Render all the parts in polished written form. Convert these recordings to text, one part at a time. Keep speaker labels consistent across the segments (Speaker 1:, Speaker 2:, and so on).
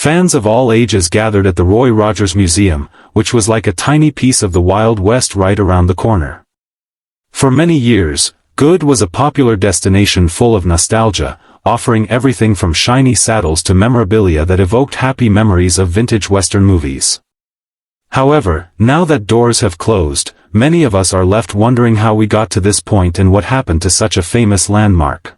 Speaker 1: Fans of all ages gathered at the Roy Rogers Museum, which was like a tiny piece of the Wild West right around the corner. For many years, Good was a popular destination full of nostalgia, offering everything from shiny saddles to memorabilia that evoked happy memories of vintage Western movies. However, now that doors have closed, many of us are left wondering how we got to this point and what happened to such a famous landmark.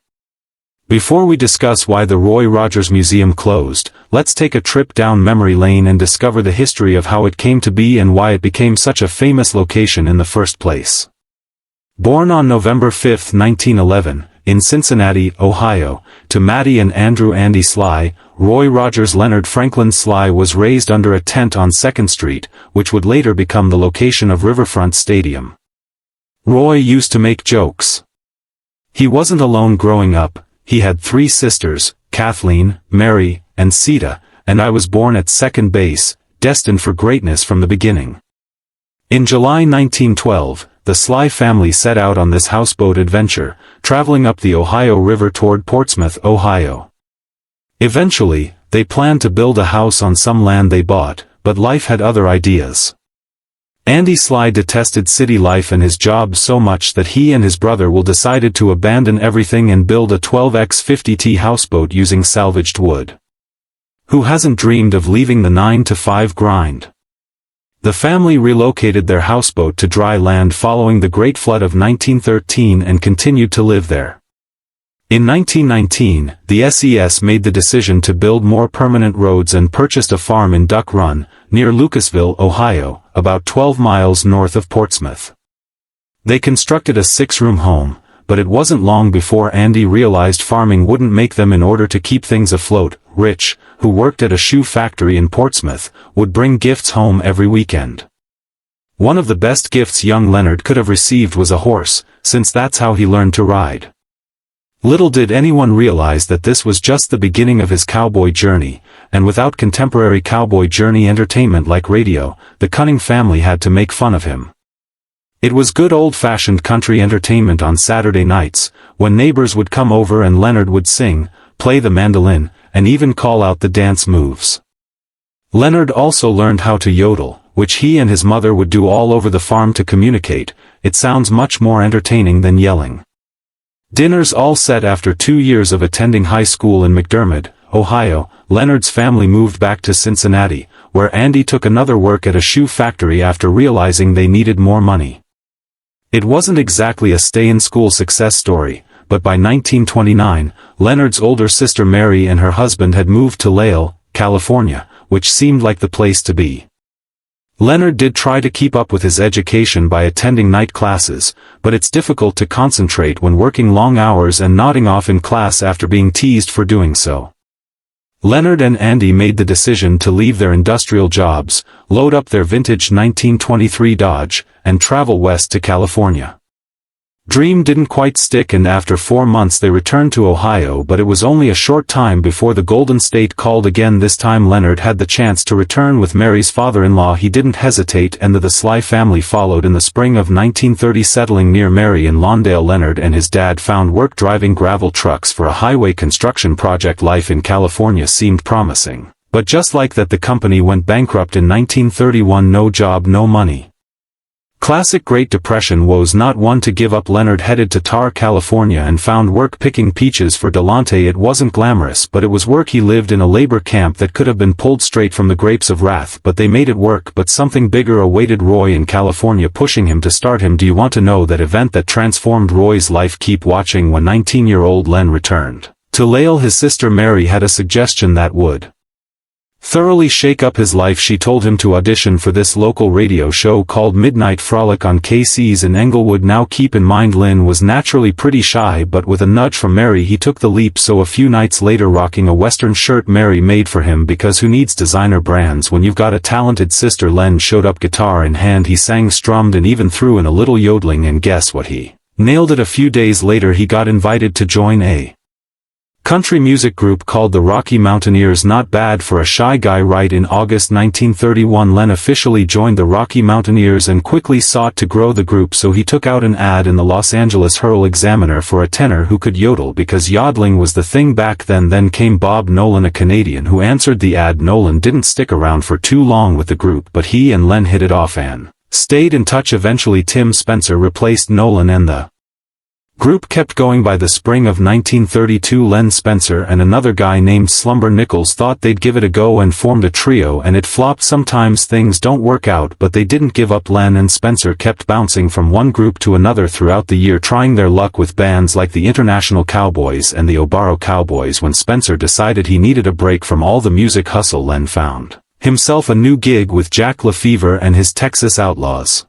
Speaker 1: Before we discuss why the Roy Rogers Museum closed, let's take a trip down memory lane and discover the history of how it came to be and why it became such a famous location in the first place. Born on November 5, 1911, in Cincinnati, Ohio, to Mattie and Andrew "Andy" Sly, Roy Rogers Leonard Franklin Sly was raised under a tent on 2nd Street, which would later become the location of Riverfront Stadium. Roy used to make jokes. He wasn't alone growing up. He had 3 sisters, Kathleen, Mary, and Sita, and I was born at second base, destined for greatness from the beginning. In July 1912, the Sly family set out on this houseboat adventure, traveling up the Ohio River toward Portsmouth, Ohio. Eventually, they planned to build a house on some land they bought, but life had other ideas. Andy Sly detested city life and his job so much that he and his brother decided to abandon everything and build a 12x50T houseboat using salvaged wood. Who hasn't dreamed of leaving the 9-to-5 grind? The family relocated their houseboat to dry land following the Great Flood of 1913 and continued to live there. In 1919, the SES made the decision to build more permanent roads and purchased a farm in Duck Run, near Lucasville, Ohio, about 12 miles north of Portsmouth. They constructed a 6-room home, but it wasn't long before Andy realized farming wouldn't make them. In order to keep things afloat, Rich, who worked at a shoe factory in Portsmouth, would bring gifts home every weekend. One of the best gifts young Leonard could have received was a horse, since that's how he learned to ride. Little did anyone realize that this was just the beginning of his cowboy journey, and without contemporary cowboy journey entertainment like radio, the Cunning family had to make fun of him. It was good old-fashioned country entertainment on Saturday nights, when neighbors would come over and Leonard would sing, play the mandolin, and even call out the dance moves. Leonard also learned how to yodel, which he and his mother would do all over the farm to communicate. It sounds much more entertaining than yelling. Dinners all set. After 2 years of attending high school in McDermott, Ohio, Leonard's family moved back to Cincinnati, where Andy took another work at a shoe factory after realizing they needed more money. It wasn't exactly a stay-in-school success story, but by 1929, Leonard's older sister Mary and her husband had moved to Lael, California, which seemed like the place to be. Leonard did try to keep up with his education by attending night classes, but it's difficult to concentrate when working long hours and nodding off in class after being teased for doing so. Leonard and Andy made the decision to leave their industrial jobs, load up their vintage 1923 Dodge, and travel west to California. Dream didn't quite stick, and after 4 months they returned to Ohio, but it was only a short time before the Golden State called again. This time Leonard had the chance to return with Mary's father-in-law. He didn't hesitate, and the Sly family followed in the spring of 1930, settling near Mary in Lawndale. Leonard and his dad found work driving gravel trucks for a highway construction project. Life in California seemed promising, but just like that the company went bankrupt in 1931. No job, no money. Classic Great Depression woes. Not one to give up, Leonard headed to Tar, California and found work picking peaches for Delonte. It wasn't glamorous, but it was work. He lived in a labor camp that could have been pulled straight from the grapes of wrath, but they made it work. But something bigger awaited Roy in California, pushing him to start him. Do you want to know that event that transformed Roy's life? Keep watching. When 19-year-old Len returned to Lael, his sister Mary had a suggestion that would thoroughly shake up his life. She told him to audition for this local radio show called Midnight Frolic on KC's in Englewood. Now keep in mind, Lynn was naturally pretty shy, but with a nudge from Mary he took the leap. So a few nights later, rocking a western shirt Mary made for him, because who needs designer brands when you've got a talented sister? Len showed up, guitar in hand. He sang, strummed, and even threw in a little yodeling, and guess what? He nailed it. A few days later he got invited to join a country music group called the Rocky Mountaineers. Not bad for a shy guy. Right in August 1931, Len officially joined the Rocky Mountaineers and quickly sought to grow the group, so he took out an ad in the Los Angeles Herald-Examiner for a tenor who could yodel, because yodeling was the thing back then. Then came Bob Nolan, a Canadian, who answered the ad. Nolan didn't stick around for too long with the group, but he and Len hit it off and stayed in touch. Eventually Tim Spencer replaced Nolan and the group kept going. By the spring of 1932, Len Spencer and another guy named Slumber Nichols thought they'd give it a go and formed a trio, and it flopped. Sometimes things don't work out, but they didn't give up. Len and Spencer kept bouncing from one group to another throughout the year, trying their luck with bands like the International Cowboys and the Obaro Cowboys. When Spencer decided he needed a break from all the music hustle, Len found himself a new gig with Jack LaFever and his Texas Outlaws,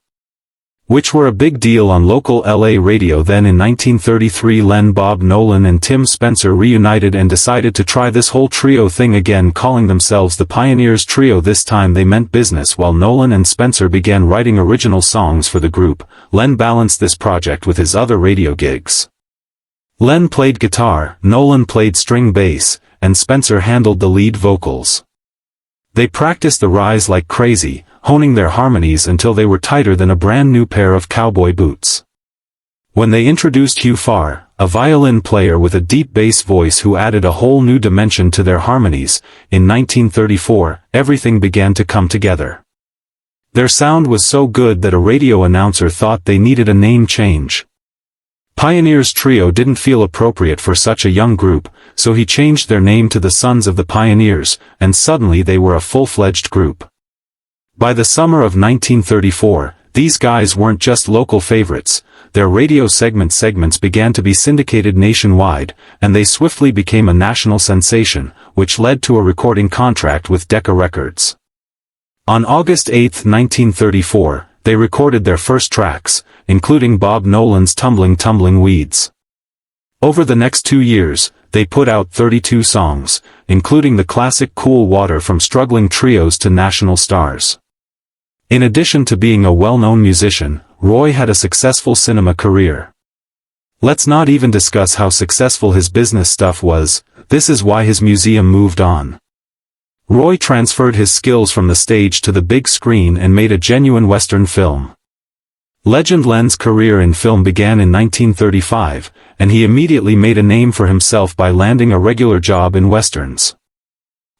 Speaker 1: which were a big deal on local LA radio then. In 1933, Len, Bob Nolan and Tim Spencer reunited and decided to try this whole trio thing again, calling themselves the Pioneers Trio. This time they meant business. While Nolan and Spencer began writing original songs for the group, Len balanced this project with his other radio gigs. Len played guitar, Nolan played string bass, and Spencer handled the lead vocals. They practiced the rise like crazy, honing their harmonies until they were tighter than a brand new pair of cowboy boots. When they introduced Hugh Farr, a violin player with a deep bass voice who added a whole new dimension to their harmonies, in 1934, everything began to come together. Their sound was so good that a radio announcer thought they needed a name change. Pioneers Trio didn't feel appropriate for such a young group, so he changed their name to the Sons of the Pioneers, and suddenly they were a full-fledged group. By the summer of 1934, these guys weren't just local favorites. Their radio segments began to be syndicated nationwide, and they swiftly became a national sensation, which led to a recording contract with Decca Records. On August 8, 1934, they recorded their first tracks, including Bob Nolan's Tumbling Weeds. Over the next 2 years, they put out 32 songs, including the classic Cool Water, from struggling trios to national stars. In addition to being a well-known musician, Roy had a successful cinema career. Let's not even discuss how successful his business stuff was. This is why his museum moved on. Roy transferred his skills from the stage to the big screen and made a genuine Western film. Legend Len's career in film began in 1935, and he immediately made a name for himself by landing a regular job in Westerns.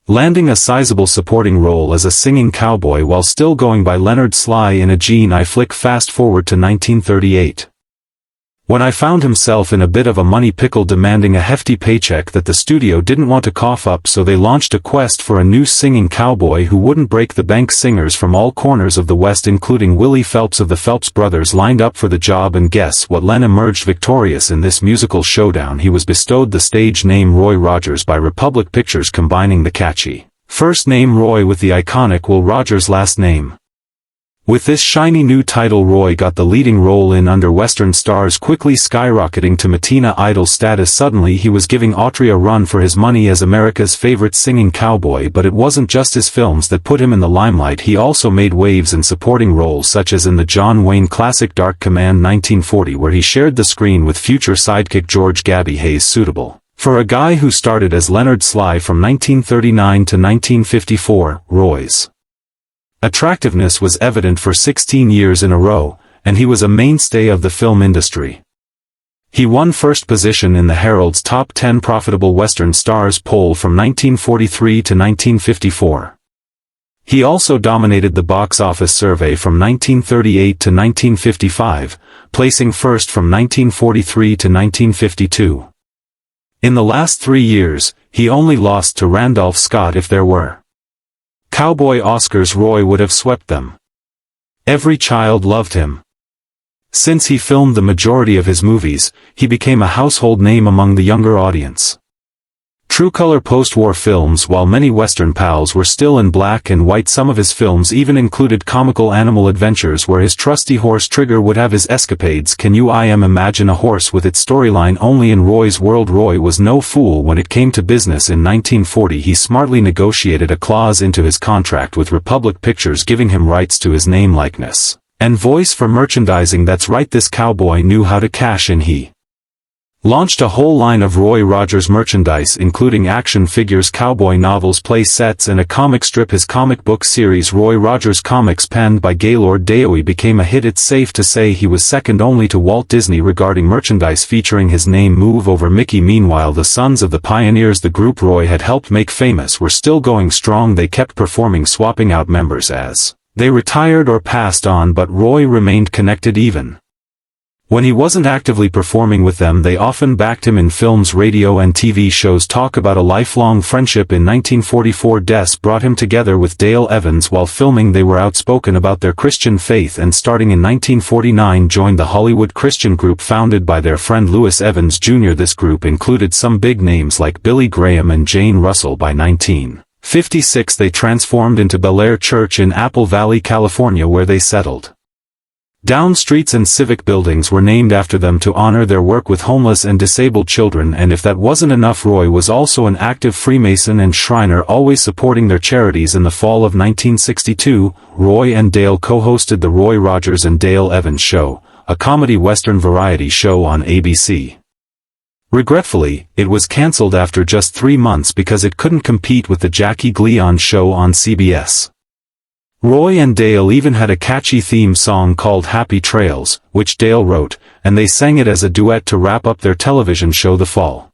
Speaker 1: Landing a sizable supporting role as a singing cowboy while still going by Leonard Sly in a Gene I flick. Fast forward to 1938. When I found himself in a bit of a money pickle, demanding a hefty paycheck that the studio didn't want to cough up, so they launched a quest for a new singing cowboy who wouldn't break the bank. Singers from all corners of the West, including Willie Phelps of the Phelps Brothers, lined up for the job, and guess what? Len emerged victorious in this musical showdown. He was bestowed the stage name Roy Rogers by Republic Pictures, combining the catchy first name Roy with the iconic Will Rogers last name. With this shiny new title, Roy got the leading role in Under Western Stars, quickly skyrocketing to Matina Idol status. Suddenly he was giving Autry a run for his money as America's favorite singing cowboy. But it wasn't just his films that put him in the limelight. He also made waves in supporting roles, such as in the John Wayne classic Dark Command 1940, where he shared the screen with future sidekick George "Gabby" Hayes. Suitable for a guy who started as Leonard Sly from 1939 to 1954, Roy's attractiveness was evident for 16 years in a row, and he was a mainstay of the film industry. He won first position in the Herald's Top 10 Profitable Western Stars poll from 1943 to 1954. He also dominated the box office survey from 1938 to 1955, placing first from 1943 to 1952. In the last 3 years, he only lost to Randolph Scott. If there were cowboy Oscars, Roy would have swept them. Every child loved him. Since he filmed the majority of his movies, he became a household name among the younger audience. True color post-war films. While many Western pals were still in black and white, some of his films even included comical animal adventures where his trusty horse Trigger would have his escapades. Can you imagine a horse with its storyline only in Roy's world? Roy was no fool when it came to business. In 1940 he smartly negotiated a clause into his contract with Republic Pictures giving him rights to his name, likeness, and voice for merchandising. That's right, this cowboy knew how to cash in. He Launched a whole line of Roy Rogers merchandise including action figures, cowboy novels, play sets, and a comic strip. His comic book series Roy Rogers Comics, penned by Gaylord Daoey, became a hit. It's safe to say he was second only to Walt Disney regarding merchandise featuring his name move over Mickey. Meanwhile, the Sons of the Pioneers, the group Roy had helped make famous, were still going strong. They kept performing, swapping out members as they retired or passed on, but Roy remained connected even when he wasn't actively performing with them. They often backed him in films, radio, and TV shows. Talk about a lifelong friendship. In 1944, Des brought him together with Dale Evans while filming. They were outspoken about their Christian faith, and starting in 1949 joined the Hollywood Christian group founded by their friend Louis Evans Jr. This group included some big names like Billy Graham and Jane Russell. By 1956 they transformed into Bel Air Church in Apple Valley, California, where they settled down. Streets and civic buildings were named after them to honor their work with homeless and disabled children. And if that wasn't enough, Roy was also an active Freemason and Shriner, always supporting their charities. In the fall of 1962, Roy and Dale co-hosted the Roy Rogers and Dale Evans Show, a comedy western variety show on ABC. Regretfully, it was cancelled after just 3 months because it couldn't compete with the Jackie Gleason Show on CBS. Roy and Dale even had a catchy theme song called Happy Trails, which Dale wrote, and they sang it as a duet to wrap up their television show The Fall.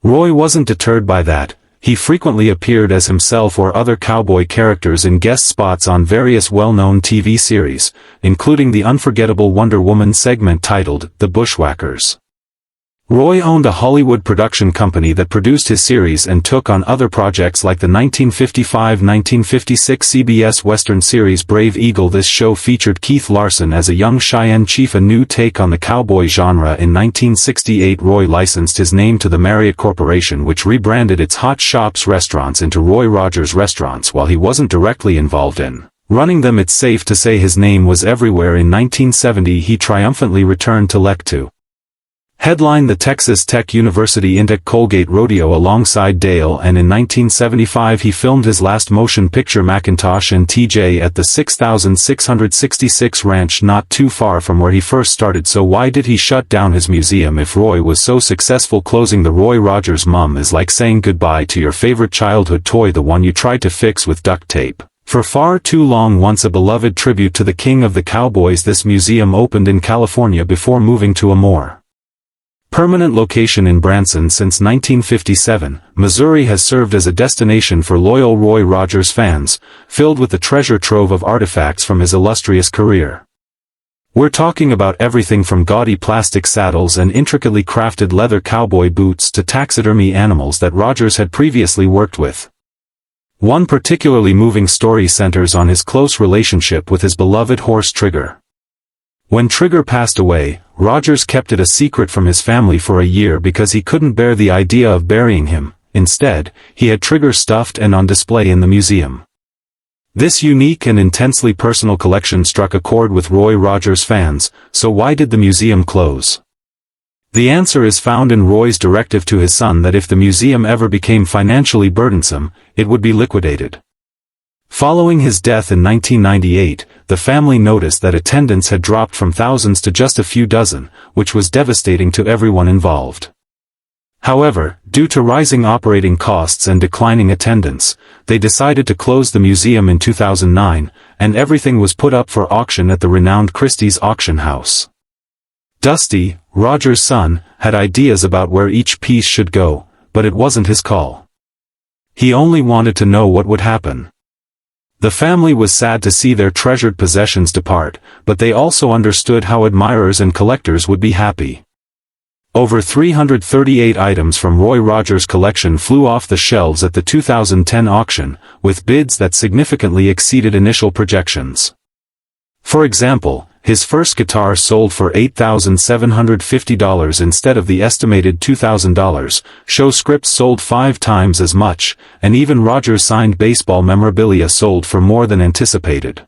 Speaker 1: Roy wasn't deterred by that. He frequently appeared as himself or other cowboy characters in guest spots on various well-known TV series, including the unforgettable Wonder Woman segment titled The Bushwhackers. Roy owned a Hollywood production company that produced his series and took on other projects like the 1955-1956 CBS Western series Brave Eagle. This show featured Keith Larson as a young Cheyenne chief, a new take on the cowboy genre. In 1968, Roy licensed his name to the Marriott Corporation, which rebranded its Hot Shops restaurants into Roy Rogers Restaurants. While he wasn't directly involved in running them, it's safe to say his name was everywhere. In 1970, he triumphantly returned to LEC to headline the Texas Tech University Intech Colgate Rodeo alongside Dale, and in 1975 he filmed his last motion picture Macintosh and TJ at the 6666 ranch not too far from where he first started. So why did he shut down his museum if Roy was so successful? Closing the Roy Rogers Mum is like saying goodbye to your favorite childhood toy, the one you tried to fix with duct tape for far too long. Once a beloved tribute to the king of the cowboys, this museum opened in California before moving to a more permanent location in Branson. Since 1957, Missouri has served as a destination for loyal Roy Rogers fans, filled with the treasure trove of artifacts from his illustrious career. We're talking about everything from gaudy plastic saddles and intricately crafted leather cowboy boots to taxidermy animals that Rogers had previously worked with. One particularly moving story centers on his close relationship with his beloved horse Trigger. When Trigger passed away, Rogers kept it a secret from his family for a year because he couldn't bear the idea of burying him. Instead, he had Trigger stuffed and on display in the museum. This unique and intensely personal collection struck a chord with Roy Rogers fans. So why did the museum close? The answer is found in Roy's directive to his son that if the museum ever became financially burdensome, it would be liquidated. Following his death in 1998, the family noticed that attendance had dropped from thousands to just a few dozen, which was devastating to everyone involved. However, due to rising operating costs and declining attendance, they decided to close the museum in 2009, and everything was put up for auction at the renowned Christie's auction house. Dusty, Rogers' son, had ideas about where each piece should go, but it wasn't his call. He only wanted to know what would happen. The family was sad to see their treasured possessions depart, but they also understood how admirers and collectors would be happy. Over 338 items from Roy Rogers' collection flew off the shelves at the 2010 auction, with bids that significantly exceeded initial projections. For example, his first guitar sold for $8,750 instead of the estimated $2,000, show scripts sold 5 times as much, and even Rogers' signed baseball memorabilia sold for more than anticipated.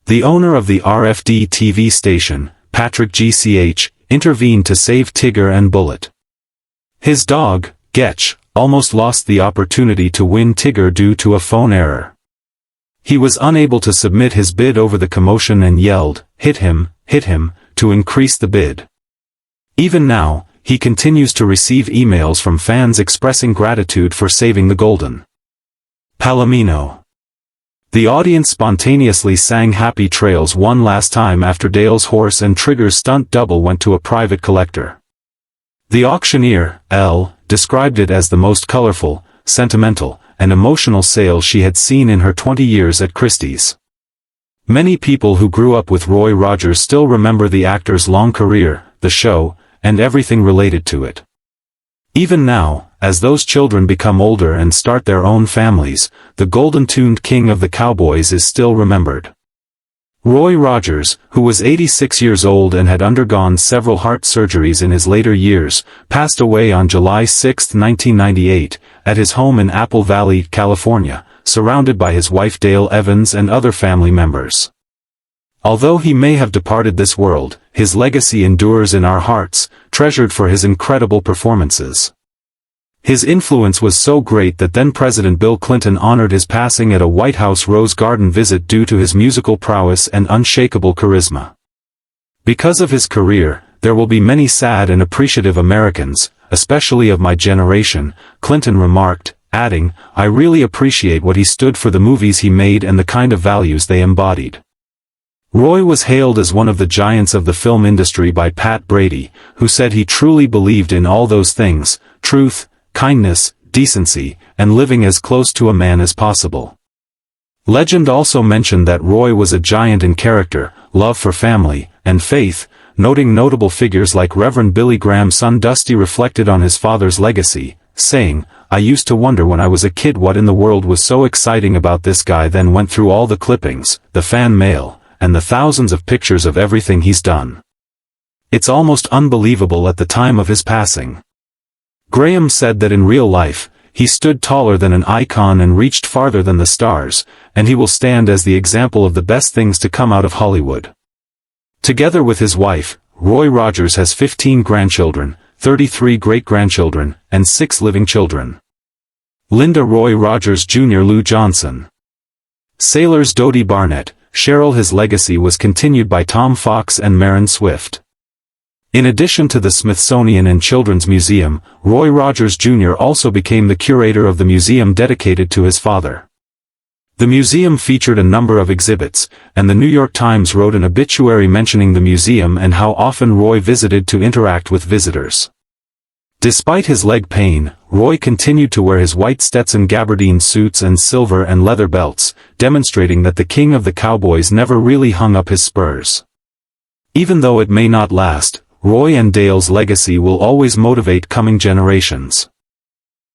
Speaker 1: The owner of the RFD TV station, Patrick G.C.H., intervened to save Tigger and Bullet. His dog, Getch, almost lost the opportunity to win Tigger due to a phone error. He was unable to submit his bid over the commotion and yelled, hit him, to increase the bid. Even now, he continues to receive emails from fans expressing gratitude for saving the Golden Palomino. The audience spontaneously sang Happy Trails one last time after Dale's horse and Trigger's stunt double went to a private collector. The auctioneer, L., described it as the most colorful, sentimental, and emotional sale she had seen in her 20 years at Christie's. Many people who grew up with Roy Rogers still remember the actor's long career, the show, and everything related to it. Even now, as those children become older and start their own families, the golden-tuned king of the cowboys is still remembered. Roy Rogers, who was 86 years old and had undergone several heart surgeries in his later years, passed away on July 6, 1998, at his home in Apple Valley, California, surrounded by his wife Dale Evans and other family members. Although he may have departed this world, his legacy endures in our hearts, treasured for his incredible performances. His influence was so great that then-President Bill Clinton honored his passing at a White House Rose Garden visit due to his musical prowess and unshakable charisma. Because of his career, there will be many sad and appreciative Americans, especially of my generation, Clinton remarked, adding, "I really appreciate what he stood for, the movies he made and the kind of values they embodied." Roy was hailed as one of the giants of the film industry by Pat Brady, who said he truly believed in all those things: truth, kindness, decency, and living as close to a man as possible. Legend also mentioned that Roy was a giant in character, love for family, and faith, noting notable figures like Reverend Billy Graham's son Dusty reflected on his father's legacy, saying, "I used to wonder when I was a kid what in the world was so exciting about this guy, then went through all the clippings, the fan mail, and the thousands of pictures of everything he's done. It's almost unbelievable at the time of his passing." Graham said that in real life, he stood taller than an icon and reached farther than the stars, and he will stand as the example of the best things to come out of Hollywood. Together with his wife, Roy Rogers has 15 grandchildren, 33 great-grandchildren, and 6 living children. Linda Roy Rogers Jr. Lou Johnson. Sailors Dodie Barnett, Cheryl. His legacy was continued by Tom Fox and Marin Swift. In addition to the Smithsonian and Children's Museum, Roy Rogers Jr. also became the curator of the museum dedicated to his father. The museum featured a number of exhibits, and the New York Times wrote an obituary mentioning the museum and how often Roy visited to interact with visitors. Despite his leg pain, Roy continued to wear his white Stetson gabardine suits and silver and leather belts, demonstrating that the king of the cowboys never really hung up his spurs. Even though it may not last, Roy and Dale's legacy will always motivate coming generations.